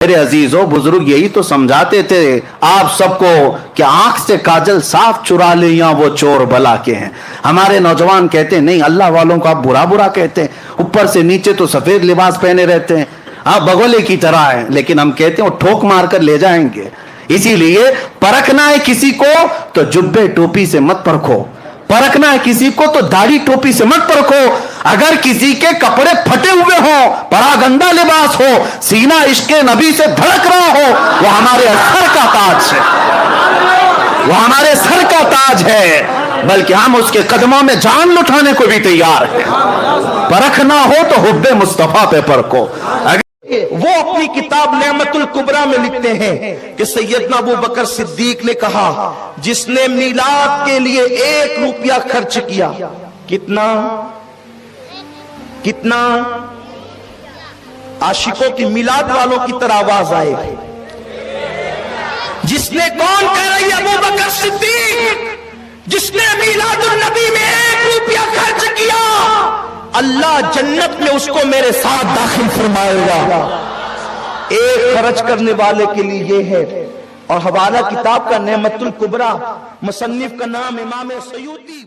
میرے عزیزوں بزرگ یہی تو سمجھاتے تھے آپ سب کو کہ آنکھ سے کاجل صاف چرا لے یا وہ چور بلا کے ہیں. ہمارے نوجوان کہتے ہیں نہیں اللہ والوں کو آپ برا برا کہتے ہیں, اوپر سے نیچے تو سفید لباس پہنے رہتے ہیں, آپ بگولے کی طرح ہیں, لیکن ہم کہتے ہیں وہ ٹھوک مار کر لے جائیں گے. اسی لیے پرکھنا ہے کسی کو تو جبے ٹوپی سے مت پرکھو, پرکھنا ہے کسی کو تو داڑھی ٹوپی سے مت پرکھو. اگر کسی کے کپڑے پھٹے ہوئے ہوں, پراگندہ لباس ہو, سینہ عشق نبی سے دھڑک رہا ہو, وہ ہمارے سر کا تاج ہے, وہ ہمارے سر کا تاج ہے, بلکہ ہم اس کے قدموں میں جان لٹانے کو بھی تیار ہیں. پرکھنا ہو تو حب مصطفیٰ پہ پرکھو. وہ اپنی کتاب نعمت الکبریٰ میں لکھتے ہیں کہ سیدنا ابو بکر صدیق نے کہا جس نے میلاد کے لیے 1 روپیہ خرچ کیا, کتنا عاشقوں کی میلاد والوں کی طرح آواز آئے, جس نے کون کہہ رہی ہے ابو بکر صدیق, جس نے میلاد النبی میں 1 روپیہ خرچ کیا اللہ جنت میں اس کو میرے ساتھ داخل فرمائے گا. ایک خرچ کرنے والے کے لیے یہ ہے. اور حوالہ کتاب کا نعمت الکبریٰ, مصنف کا نام امام سیوطی.